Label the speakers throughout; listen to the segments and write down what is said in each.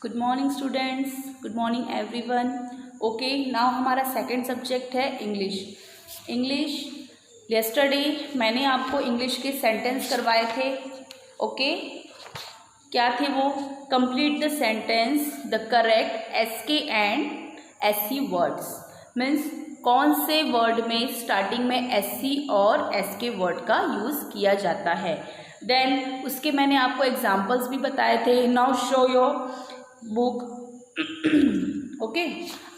Speaker 1: Good morning students, good morning everyone. Okay, now हमारा second subject है English. Yesterday मैंने आपको इंग्लिश के सेंटेंस करवाए थे। ओके, क्या थे वो? Complete the sentence the correct SK and SC words. Means कौन से वर्ड में स्टार्टिंग में एससी और एसके वर्ड का यूज़ किया जाता है। देन उसके मैंने आपको एग्जाम्पल्स भी बताए थे। Now show your book. Okay,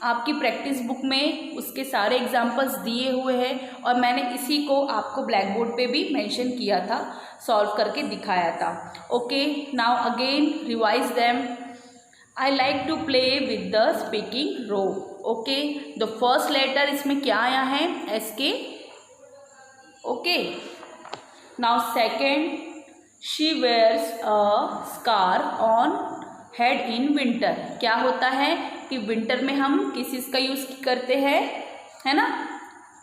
Speaker 1: आपकी प्रैक्टिस बुक में उसके सारे एग्जाम्पल्स दिए हुए हैं और मैंने इसी को आपको ब्लैक बोर्ड पे भी मेंशन किया था, सॉल्व करके दिखाया था। Okay, now again revise them. I like to play with the speaking row. Okay, the first letter इसमें क्या आया है? S K. Okay, now second, she wears a scarf on head in winter. क्या होता है कि विंटर में हम किस चीज़ का यूज़ करते हैं, है ना?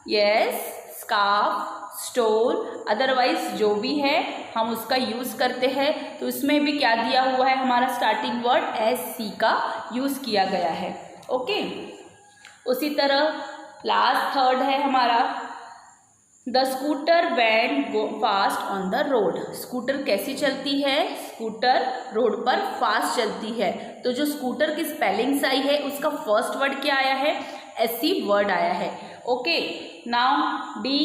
Speaker 1: यस, स्कार्फ, स्टोल, अदरवाइज जो भी है हम उसका यूज़ करते हैं। तो इसमें भी क्या दिया हुआ है? हमारा स्टार्टिंग वर्ड एस सी का यूज़ किया गया है। ओके, उसी तरह लास्ट थर्ड है हमारा the scooter went go fast on the road. Scooter कैसी चलती है? स्कूटर रोड पर फास्ट चलती है। तो जो स्कूटर की स्पेलिंग्स आई है उसका फर्स्ट वर्ड क्या आया है? एससी वर्ड आया है। Okay, now D,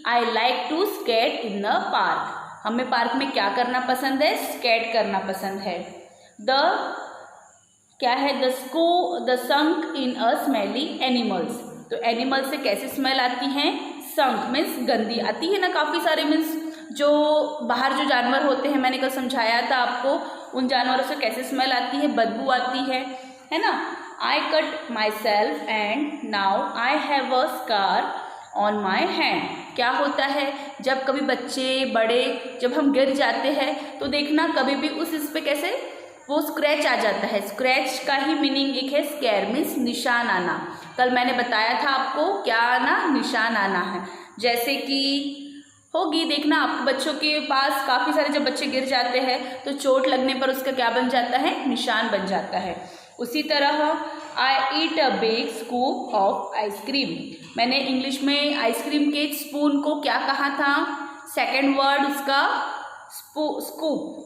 Speaker 1: I like to skate in the park. हमें पार्क में क्या करना पसंद है? स्केट करना पसंद है। द क्या है? The sunk in a smelly animals. तो एनिमल से कैसे स्मेल आती है? संक मीन्स गंदी आती है ना, काफ़ी सारे मीन्स जो बाहर जो जानवर होते हैं, मैंने कल समझाया था आपको, उन जानवरों से कैसे स्मेल आती है? बदबू आती है ना? I cut my self and now I have a scar on my hand. क्या होता है जब कभी बच्चे बड़े जब हम गिर जाते हैं तो देखना कभी भी उस पे कैसे वो स्क्रैच आ जाता है। स्क्रैच का ही मीनिंग एक है स्कैर मीन्स निशान आना। कल मैंने बताया था आपको क्या आना? निशान आना है। जैसे कि होगी देखना आपके बच्चों के पास काफ़ी सारे जब बच्चे गिर जाते हैं तो चोट लगने पर उसका क्या बन जाता है? निशान बन जाता है। उसी तरह I eat a big scoop of ice cream. मैंने इंग्लिश में आइसक्रीम के स्पून को क्या कहा था? सेकेंड वर्ड उसका scoop.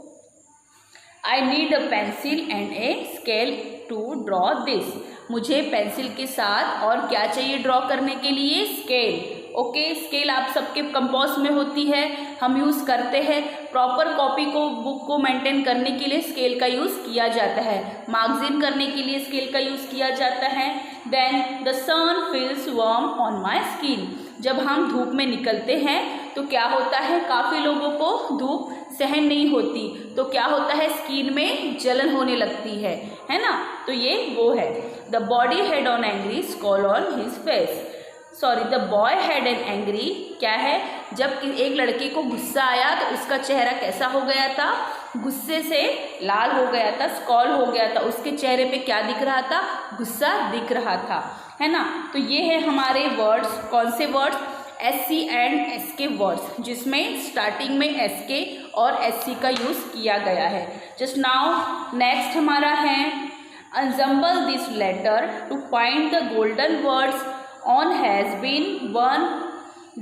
Speaker 1: I need a pencil and a scale to draw this. मुझे पेंसिल के साथ और क्या चाहिए ड्रॉ करने के लिए? स्केल। ओके, स्केल आप सबके कंपास में होती है, हम यूज़ करते हैं। प्रॉपर कॉपी को बुक को मेंटेन करने के लिए स्केल का यूज़ किया जाता है। मार्जिन करने के लिए स्केल का यूज़ किया जाता है। Then the sun feels warm on my skin. जब हम धूप में निकलते हैं तो क्या होता है? काफ़ी लोगों को धूप सहन नहीं होती तो क्या होता है? स्किन में जलन होने लगती है ना? तो ये वो है। The body had on angry scowl on his face. Sorry, the boy had an angry. क्या है? जब एक लड़के को गुस्सा आया तो उसका चेहरा कैसा हो गया था? गुस्से से लाल हो गया था, स्कॉल हो गया था। उसके चेहरे पे क्या दिख रहा था? गुस्सा दिख रहा था, है ना? तो ये है हमारे वर्ड्स। कौन से words? S C and S K words, जिसमें स्टार्टिंग में एस के और एस सी का यूज़ किया गया है। जस्ट नाउ नेक्स्ट हमारा है ensemble this letter to find the golden words on has been one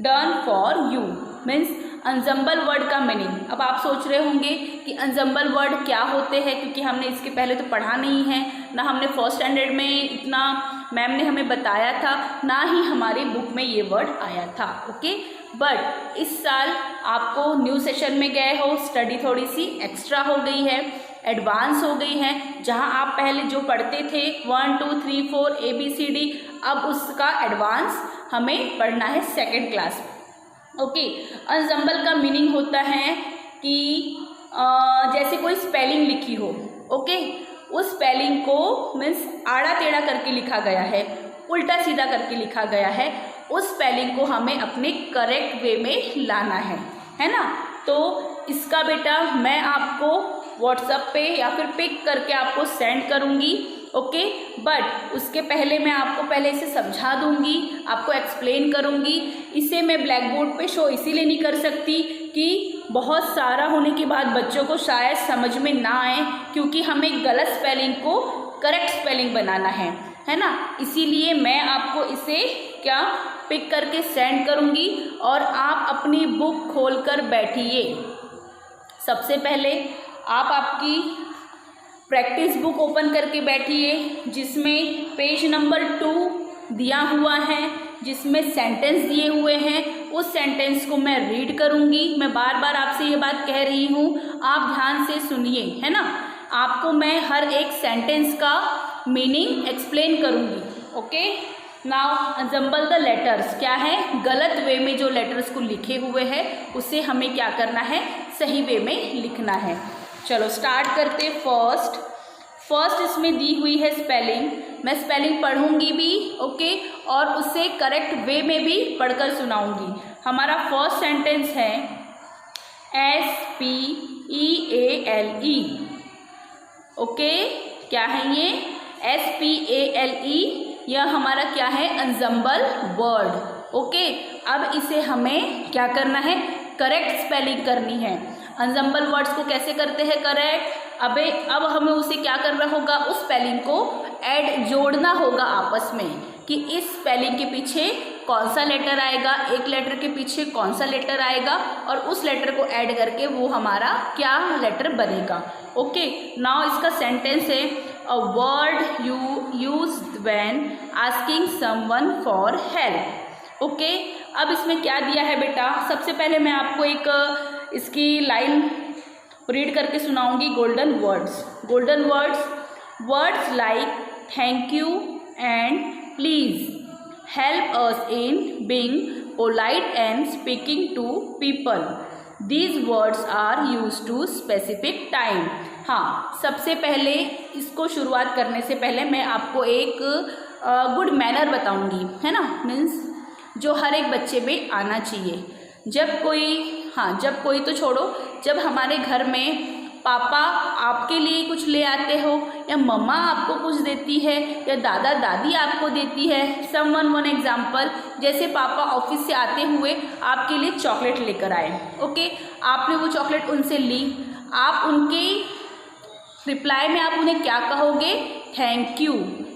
Speaker 1: done for you। Means ensemble word का मीनिंग। अब आप सोच रहे होंगे कि ensemble वर्ड क्या होते हैं, क्योंकि हमने इसके पहले तो पढ़ा नहीं है ना, हमने फर्स्ट स्टैंडर्ड में इतना मैम ने हमें बताया था, ना ही हमारी बुक में ये वर्ड आया था। ओके, बट इस साल आपको न्यू सेशन में गए हो, स्टडी थोड़ी सी एक्स्ट्रा हो गई है, एडवांस हो गई है। जहां आप पहले जो पढ़ते थे 1 2 3 4 ABCD, अब उसका एडवांस हमें पढ़ना है सेकेंड क्लास में। ओके, ensemble का मीनिंग होता है कि जैसे कोई स्पेलिंग लिखी हो, ओके, उस स्पेलिंग को मीन्स आड़ा टेढ़ा करके लिखा गया है, उल्टा सीधा करके लिखा गया है, उस स्पेलिंग को हमें अपने करेक्ट वे में लाना है ना? तो इसका बेटा मैं आपको व्हाट्सएप पे या फिर पिक करके आपको सेंड करूँगी। ओके, बट उसके पहले मैं आपको पहले इसे समझा दूँगी, आपको एक्सप्लेन करूँगी। इसे मैं ब्लैक बोर्ड पे शो इसीलिए नहीं कर सकती कि बहुत सारा होने के बाद बच्चों को शायद समझ में ना आए, क्योंकि हमें गलत स्पेलिंग को करेक्ट स्पेलिंग बनाना है ना। इसीलिए मैं आपको इसे क्या पिक करके सेंड करूँगी और आप अपनी बुक खोलकर बैठिए। सबसे पहले आप आपकी प्रैक्टिस बुक ओपन करके बैठिए, जिसमें पेज नंबर 2 दिया हुआ है, जिसमें सेंटेंस दिए हुए हैं। उस सेंटेंस को मैं रीड करूँगी। मैं बार बार आपसे ये बात कह रही हूँ, आप ध्यान से सुनिए, है ना। आपको मैं हर एक सेंटेंस का मीनिंग एक्सप्लेन करूँगी। Okay, now assemble the letters. क्या है, गलत वे में जो लेटर्स को लिखे हुए हैं उसे हमें क्या करना है, सही वे में लिखना है। चलो स्टार्ट करते। फर्स्ट इसमें दी हुई है स्पेलिंग। मैं स्पेलिंग पढ़ूंगी भी, ओके, और उसे करेक्ट वे में भी पढ़कर सुनाऊंगी। हमारा फर्स्ट सेंटेंस है SPEALE। ओके, क्या है ये, SPALE, यह हमारा क्या है, एंसेंबल वर्ड। ओके, अब इसे हमें क्या करना है, करेक्ट स्पेलिंग करनी है। एंसेंबल वर्ड्स को कैसे करते हैं करेक्ट, अब हमें उसे क्या करना होगा, उस स्पेलिंग को ऐड जोड़ना होगा आपस में, कि इस स्पेलिंग के पीछे कौन सा लेटर आएगा, एक लेटर के पीछे कौन सा लेटर आएगा, और उस लेटर को ऐड करके वो हमारा क्या लेटर बनेगा। ओके, नाउ इसका सेंटेंस है a word you used when asking someone for help. Okay, अब इसमें क्या दिया है बेटा, सबसे पहले मैं आपको एक इसकी लाइन रीड करके सुनाऊंगी। Golden words, words like thank you and please help us in being polite and speaking to people. These words are used to specific time। हाँ, सबसे पहले इसको शुरुआत करने से पहले मैं आपको एक गुड मैनर बताऊंगी, है ना, मीन्स जो हर एक बच्चे में आना चाहिए। जब कोई तो छोड़ो, जब हमारे घर में पापा आपके लिए कुछ ले आते हो, या मम्मा आपको कुछ देती है, या दादा दादी आपको देती है, वन एग्जाम्पल, जैसे पापा ऑफिस से आते हुए आपके लिए चॉकलेट लेकर आए। ओके, आपने वो चॉकलेट उनसे ली, आप उनके रिप्लाई में आप उन्हें क्या कहोगे, थैंक यू।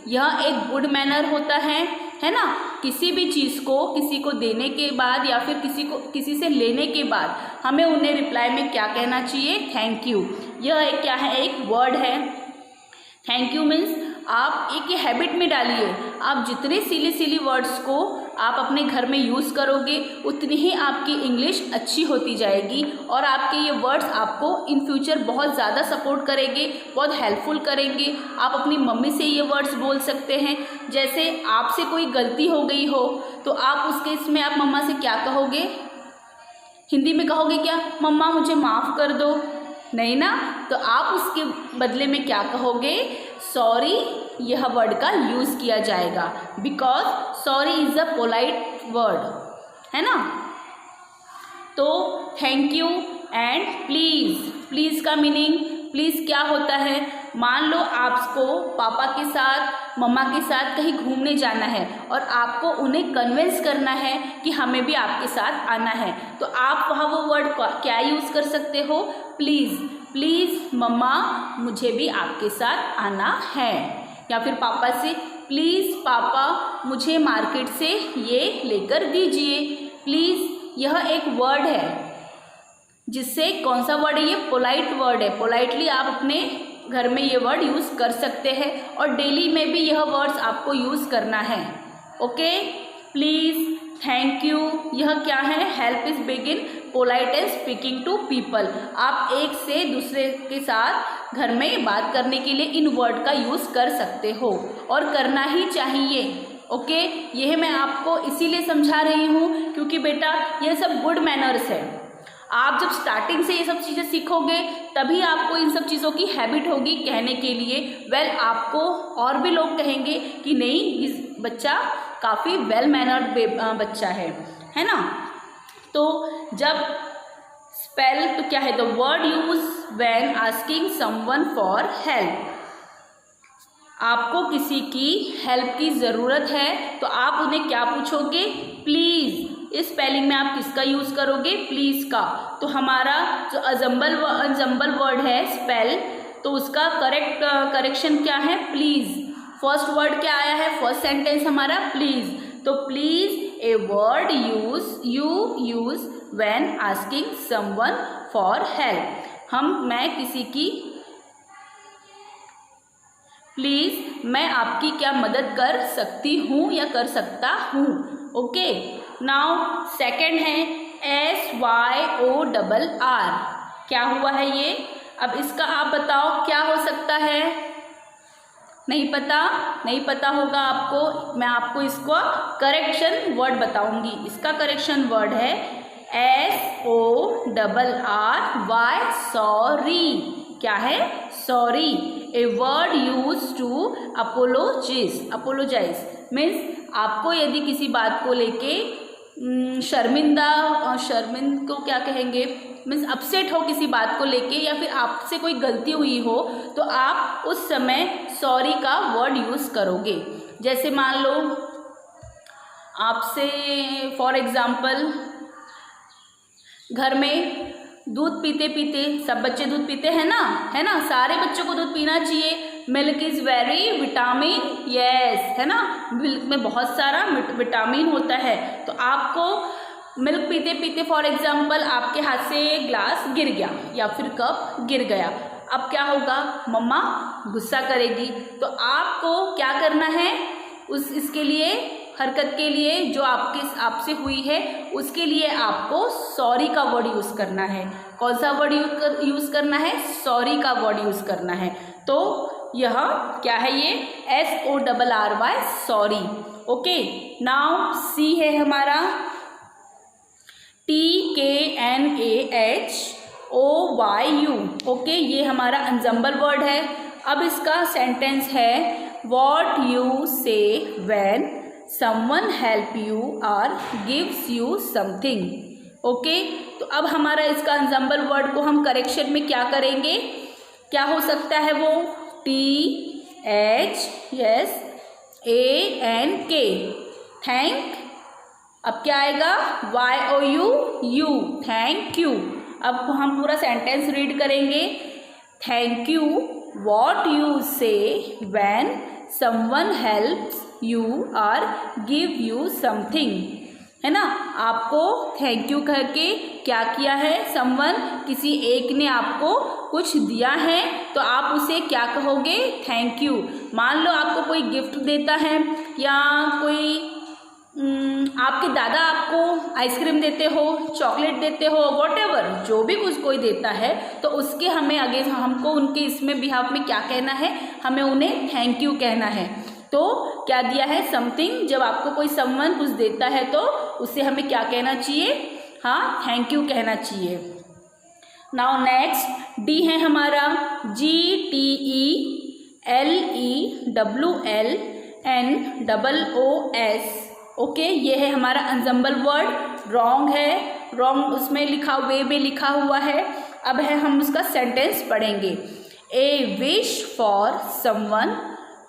Speaker 1: यह एक गुड मैनर होता है ना। किसी भी चीज़ को किसी को देने के बाद या फिर किसी से लेने के बाद हमें उन्हें रिप्लाई में क्या कहना चाहिए, थैंक यू। यह एक क्या है, एक वर्ड है। थैंक यू मीन्स आप एक हैबिट में डालिए, आप जितने सिली वर्ड्स को आप अपने घर में यूज़ करोगे उतनी ही आपकी इंग्लिश अच्छी होती जाएगी, और आपके ये वर्ड्स आपको इन फ्यूचर बहुत ज़्यादा सपोर्ट करेंगे, बहुत हेल्पफुल करेंगे। आप अपनी मम्मी से ये वर्ड्स बोल सकते हैं। जैसे आपसे कोई गलती हो गई हो तो आप उस केस में आप मम्मा से क्या कहोगे, हिंदी में कहोगे क्या, मम्मा मुझे माफ़ कर दो, नहीं ना, तो आप उसके बदले में क्या कहोगे, सॉरी। यह वर्ड का यूज़ किया जाएगा, because sorry is a polite word, है ना। तो थैंक यू एंड प्लीज़ का मीनिंग, प्लीज़ क्या होता है, मान लो आपको पापा के साथ मम्मा के साथ कहीं घूमने जाना है और आपको उन्हें कन्विंस करना है कि हमें भी आपके साथ आना है, तो आप वहाँ वो वर्ड क्या यूज़ कर सकते हो, प्लीज़ मम्मा मुझे भी आपके साथ आना है। या फिर पापा से प्लीज़ पापा मुझे मार्केट से ये लेकर दीजिए, प्लीज़। यह एक वर्ड है जिससे, कौन सा वर्ड है ये, पोलाइट वर्ड है। पोलाइटली आप अपने घर में ये वर्ड यूज़ कर सकते हैं, और डेली में भी यह वर्ड्स आपको यूज़ करना है। ओके, प्लीज़, थैंक यू, यह क्या है, help is begin polite and speaking to people. आप एक से दूसरे के साथ घर में बात करने के लिए इन वर्ड का यूज़ कर सकते हो, और करना ही चाहिए। ओके, यह मैं आपको इसीलिए समझा रही हूँ क्योंकि बेटा ये सब गुड मैनर्स है। आप जब स्टार्टिंग से ये सब चीज़ें सीखोगे तभी आपको इन सब चीज़ों की हैबिट होगी कहने के लिए। आपको और भी लोग कहेंगे कि नहीं, इस बच्चा काफ़ी वेल मैनर्ड बच्चा है ना। तो जब स्पेल तो क्या है, the word use when asking someone for help. आपको किसी की हेल्प की ज़रूरत है तो आप उन्हें क्या पूछोगे, प्लीज़। इस स्पेलिंग में आप किसका यूज़ करोगे, प्लीज़ का। तो हमारा जो अजम्बल वर्ड है स्पेल, तो उसका करेक्शन क्या है, प्लीज़। फर्स्ट वर्ड क्या आया है, फर्स्ट सेंटेंस हमारा प्लीज़। तो please a word you use when asking someone for help. मैं किसी की, प्लीज़ मैं आपकी क्या मदद कर सकती हूँ या कर सकता हूँ। ओके, नाउ सेकंड है SYORR। क्या हुआ है ये, अब इसका आप बताओ क्या हो सकता है, नहीं पता होगा आपको। मैं आपको इसको करेक्शन वर्ड बताऊंगी। इसका करेक्शन वर्ड है SORRY, सॉरी। क्या है, sorry. A word use to apologize means आपको यदि किसी बात को लेके शर्मिंद को क्या कहेंगे, मीन्स अपसेट हो किसी बात को लेके, या फिर आपसे कोई गलती हुई हो, तो आप उस समय सॉरी का वर्ड यूज़ करोगे। जैसे मान लो आपसे फॉर एग्जाम्पल घर में दूध पीते पीते, सब बच्चे दूध पीते हैं ना, है ना, सारे बच्चों को दूध पीना चाहिए। Milk is very vitamin, yes, है ना, मिल्क में बहुत सारा विटामिन होता है। तो आपको मिल्क पीते पीते फॉर एग्जाम्पल आपके हाथ से ग्लास गिर गया या फिर कप गिर गया, अब क्या होगा, मम्मा गुस्सा करेगी। तो आपको क्या करना है, इसके लिए हरकत के लिए जो आपसे हुई है उसके लिए आपको सॉरी का वर्ड यूज़ करना है। कौन सा वर्ड यूज़ करना है, सॉरी का वर्ड यूज़ करना है। तो यह क्या है, ये SORRY, sorry. Okay, now see है हमारा TKNAHOYU। ओके, ये हमारा एंसेम्बल वर्ड है। अब इसका सेंटेंस है what you say when someone help you और गिव्स यू समथिंग। ओके, तो अब हमारा इसका एंसेम्बल वर्ड को हम करेक्शन में क्या करेंगे, क्या हो सकता है वो, THANK, थैंक। अब क्या आएगा, YOU, थैंक यू। अब हम पूरा सेंटेंस रीड करेंगे। Thank you what you say when someone helps you और गिव यू समथिंग, है ना। आपको थैंक यू कह के क्या किया है, समवन, किसी एक ने आपको कुछ दिया है तो आप उसे क्या कहोगे, थैंक यू। मान लो आपको कोई गिफ्ट देता है या कोई आपके दादा आपको आइसक्रीम देते हो, चॉकलेट देते हो, व्हाटएवर, जो भी कुछ कोई देता है, तो उसके हमको उनके इसमें बिहाफ में क्या कहना है, हमें उन्हें थैंक यू कहना है। तो क्या दिया है, समथिंग। जब आपको कोई समवन कुछ देता है तो उसे हमें क्या कहना चाहिए, हाँ, थैंक यू कहना चाहिए। नाउ नेक्स्ट डी है हमारा GTELEWLNOOS। ओके, ये है हमारा एंसेम्बल वर्ड। रॉन्ग है, रॉन्ग उसमें लिखा, वे में लिखा हुआ है। अब है हम उसका सेंटेंस पढ़ेंगे। ए wish for someone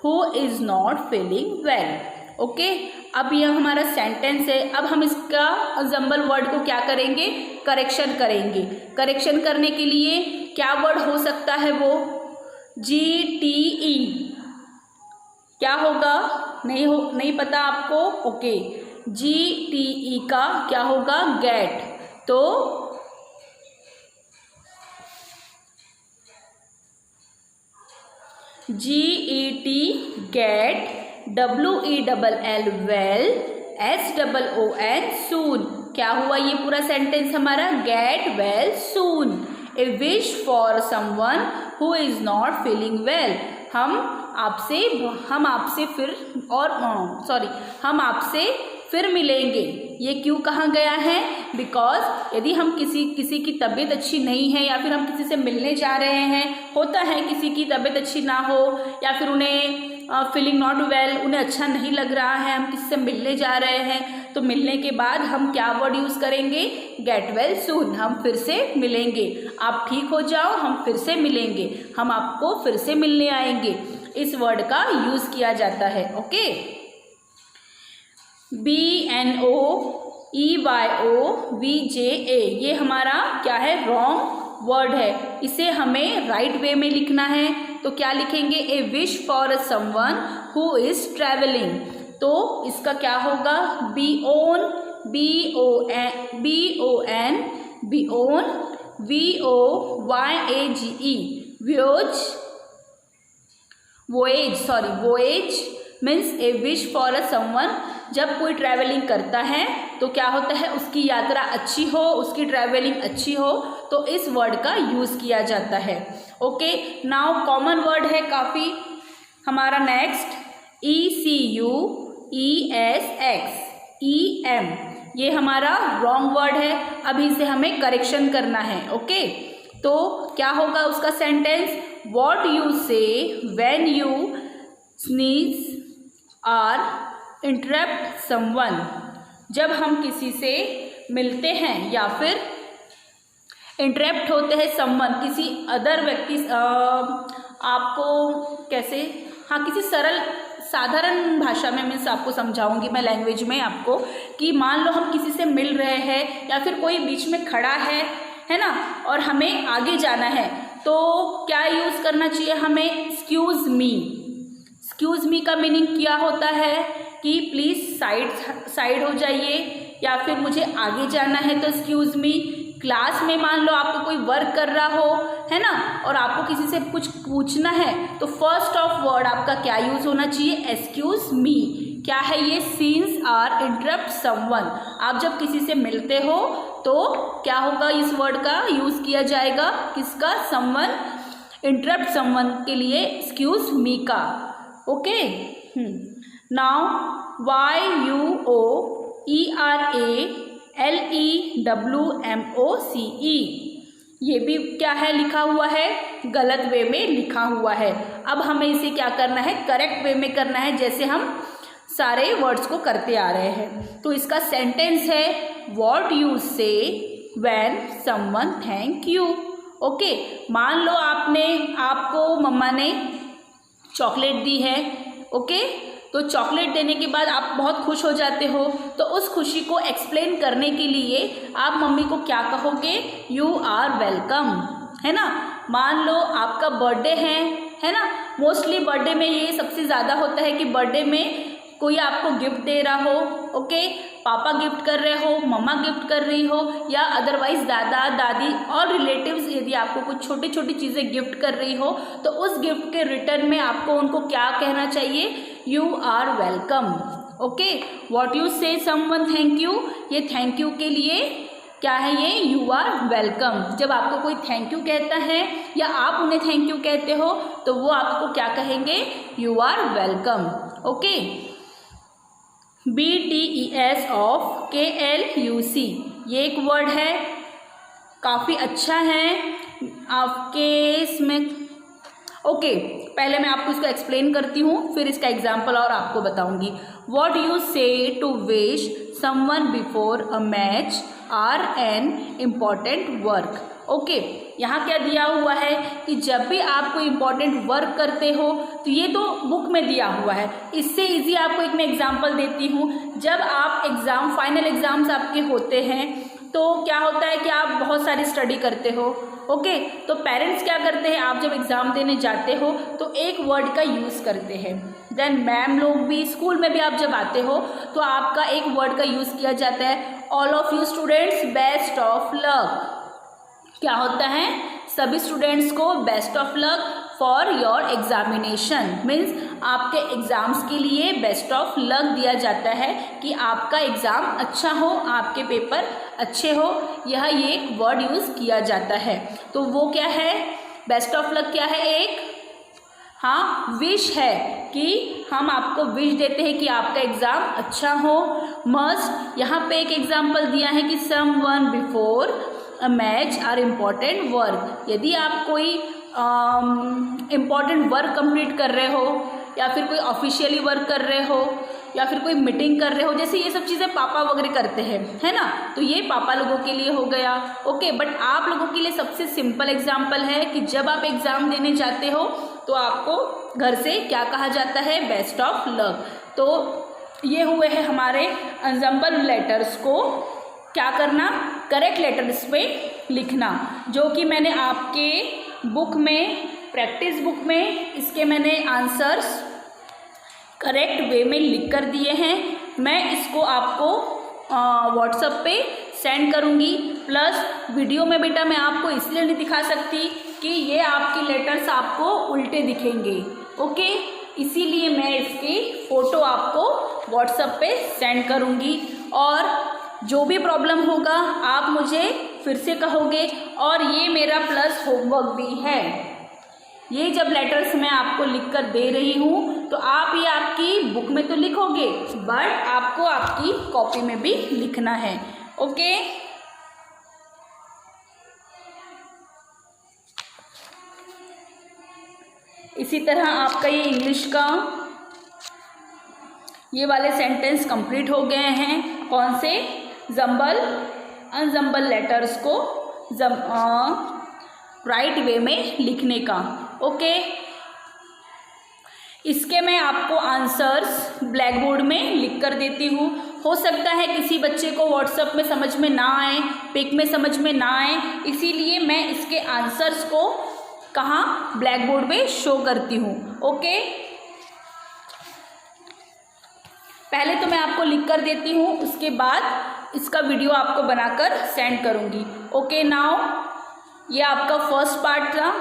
Speaker 1: who is not feeling well. Okay, अब यह हमारा सेंटेंस है। अब हम इसका एंसेम्बल वर्ड को क्या करेंगे, करेक्शन करेंगे। करेक्शन करने के लिए क्या वर्ड हो सकता है, वो GTE। क्या होगा, नहीं पता आपको। ओके, GTE का क्या होगा, गेट। तो GET get, WELL well, SOON soon. क्या हुआ ये पूरा सेंटेंस हमारा, get well soon. A wish for someone who is not feeling well. हम आपसे फिर मिलेंगे। ये क्यों कहा गया है, बिकॉज यदि हम किसी की तबीयत अच्छी नहीं है या फिर हम किसी से मिलने जा रहे हैं, होता है किसी की तबीयत अच्छी ना हो या फिर उन्हें फीलिंग नॉट वेल, उन्हें अच्छा नहीं लग रहा है, हम किसी से मिलने जा रहे हैं, तो मिलने के बाद हम क्या वर्ड यूज़ करेंगे, गेट वेल सून। हम फिर से मिलेंगे, आप ठीक हो जाओ, हम फिर से मिलेंगे, हम आपको फिर से मिलने आएंगे, इस वर्ड का यूज़ किया जाता है। ओके, BNOESE EYOVJA, ये हमारा क्या है, रॉन्ग वर्ड है, इसे हमें राइट वे में लिखना है। तो क्या लिखेंगे, ए wish for someone who is travelling. तो इसका क्या होगा, BON voyage means A wish for a someone. जब कोई ट्रैवलिंग करता है तो क्या होता है, उसकी यात्रा अच्छी हो, उसकी ट्रैवलिंग अच्छी हो, तो इस वर्ड का यूज़ किया जाता है। ओके, नाउ कॉमन वर्ड है काफ़ी हमारा नेक्स्ट, ECUESX, ये हमारा रॉन्ग वर्ड है, अभी इसे हमें करेक्शन करना है। ओके, तो क्या होगा उसका sentence, what you say when you sneeze or interrupt someone. जब हम किसी से मिलते हैं या फिर इंटरप्ट होते हैं समवन, किसी अदर व्यक्ति, आपको कैसे, हाँ किसी सरल साधारण भाषा में मैं आपको समझाऊंगी, मैं लैंग्वेज में आपको, कि मान लो हम किसी से मिल रहे हैं या फिर कोई बीच में खड़ा है ना, और हमें आगे जाना है, तो क्या यूज़ करना चाहिए हमें, एक्सक्यूज़ मी। एक्सक्यूज़ मी का मीनिंग क्या होता है कि प्लीज़ साइड हो जाइए, या फिर मुझे आगे जाना है तो एक्सक्यूज़ मी। क्लास में मान लो आपको कोई वर्क कर रहा हो, है ना, और आपको किसी से कुछ पूछना है, तो फर्स्ट ऑफ वर्ड आपका क्या यूज़ होना चाहिए, एक्सक्यूज़ मी। क्या है ये, सीन्स आर इंटरप्ट समवन। आप जब किसी से मिलते हो तो क्या होगा, इस वर्ड का यूज़ किया जाएगा, किसका, समवन, इंटरप्ट समवन के लिए एक्सक्यूज़ मी का। ओके, नाउ YUOERALEWMOCE, ये भी क्या है, लिखा हुआ है, गलत वे में लिखा हुआ है। अब हमें इसे क्या करना है, करेक्ट वे में करना है, जैसे हम सारे वर्ड्स को करते आ रहे हैं। तो इसका सेंटेंस है, what you say when someone thank you. Okay, मान लो आपको मम्मा ने चॉकलेट दी है। ओके, तो चॉकलेट देने के बाद आप बहुत खुश हो जाते हो, तो उस खुशी को एक्सप्लेन करने के लिए आप मम्मी को क्या कहोगे, यू आर वेलकम, है ना। मान लो आपका बर्थडे है ना, मोस्टली बर्थडे में ये सबसे ज़्यादा होता है कि बर्थडे में कोई आपको गिफ्ट दे रहा हो। ओके, पापा गिफ्ट कर रहे हो, मम्मा गिफ्ट कर रही हो, या अदरवाइज दादा दादी और रिलेटिव्स यदि आपको कुछ छोटी छोटी चीज़ें गिफ्ट कर रही हो, तो उस गिफ्ट के रिटर्न में आपको उनको क्या कहना चाहिए, you are welcome. Okay, what you say someone thank you, ये थैंक यू के लिए क्या है, ये यू आर वेलकम। जब आपको कोई थैंक यू कहता है या आप उन्हें थैंक यू कहते हो, तो वो आपको क्या कहेंगे, you are welcome. Okay, BTES of KLUC, ये एक वर्ड है, काफ़ी अच्छा है आपके इसमें। ओके, पहले मैं आपको इसको एक्सप्लेन करती हूँ, फिर इसका एग्जाम्पल और आपको बताऊँगी। What you say to wish someone before a match or an important work. Okay, यहाँ क्या दिया हुआ है कि जब भी आप कोई इम्पॉर्टेंट वर्क करते हो, तो ये तो बुक में दिया हुआ है, इससे इजी आपको एक मैं एग्जांपल देती हूँ। जब आप फाइनल एग्ज़ाम्स आपके होते हैं, तो क्या होता है कि आप बहुत सारी स्टडी करते हो। ओके, तो पेरेंट्स क्या करते हैं, आप जब एग्ज़ाम देने जाते हो तो एक वर्ड का यूज़ करते हैं। देन मैम लोग भी, स्कूल में भी आप जब आते हो तो आपका एक वर्ड का यूज़ किया जाता है, all of you students best of luck. क्या होता है, सभी स्टूडेंट्स को best of luck for your examination, means आपके एग्ज़ाम्स के लिए बेस्ट ऑफ लक दिया जाता है कि आपका एग्ज़ाम अच्छा हो, आपके पेपर अच्छे हो, यह ये वर्ड यूज़ किया जाता है। तो वो क्या है, बेस्ट ऑफ लक क्या है, एक हाँ विश है कि हम आपको विश देते हैं कि आपका एग्ज़ाम अच्छा हो। मस्ट, यहाँ पे एक एग्जाम्पल दिया है कि someone before a match or important work. यदि आप कोई इम्पॉर्टेंट वर्क कंप्लीट कर रहे हो, या फिर कोई ऑफिशियली वर्क कर रहे हो, या फिर कोई मीटिंग कर रहे हो, जैसे ये सब चीज़ें पापा वगैरह करते हैं, है ना, तो ये पापा लोगों के लिए हो गया। ओके, बट आप लोगों के लिए सबसे सिंपल एग्जाम्पल है कि जब आप एग्ज़ाम देने जाते हो तो आपको घर से क्या कहा जाता है, बेस्ट ऑफ लक। तो ये हुए हैं हमारे एंसेंबल लेटर्स को क्या करना, करेक्ट लेटर्स पे लिखना, जो कि मैंने आपके बुक में, प्रैक्टिस बुक में इसके मैंने आंसर्स करेक्ट वे में लिख कर दिए हैं। मैं इसको आपको व्हाट्सएप पे सेंड करूँगी। प्लस वीडियो में बेटा मैं आपको इसलिए नहीं दिखा सकती कि ये आपके लेटर्स आपको उल्टे दिखेंगे, ओके, इसीलिए मैं इसकी फ़ोटो आपको व्हाट्सएप पे सेंड करूँगी। और जो भी प्रॉब्लम होगा आप मुझे फिर से कहोगे। और ये मेरा प्लस होमवर्क भी है, ये जब लेटर्स मैं आपको लिख कर दे रही हूँ तो आप ये आपकी बुक में तो लिखोगे, बट आपको आपकी कॉपी में भी लिखना है, ओके। इसी तरह आपका ये इंग्लिश का ये वाले सेंटेंस कंप्लीट हो गए हैं। कौन से, जंबल अनजंबल लेटर्स को राइट वे में लिखने का, ओके। इसके मैं आपको आंसर्स ब्लैक बोर्ड में लिख कर देती हूँ। हो सकता है किसी बच्चे को व्हाट्सएप में समझ में ना आए, पिक में समझ में ना आए, इसीलिए मैं इसके आंसर्स को कहाँ, ब्लैक बोर्ड पे शो करती हूँ, ओके। पहले तो मैं आपको लिख कर देती हूँ, उसके बाद इसका वीडियो आपको बनाकर सेंड करूँगी, ओके। नाउ ये आपका फर्स्ट पार्ट था।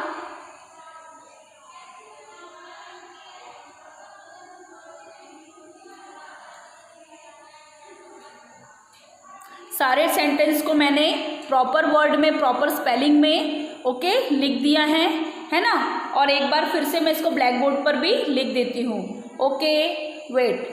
Speaker 1: सारे सेंटेंस को मैंने प्रॉपर वर्ड में, प्रॉपर स्पेलिंग में, ओके, लिख दिया है ना। और एक बार फिर से मैं इसको ब्लैक बोर्ड पर भी लिख देती हूँ, ओके। वेट,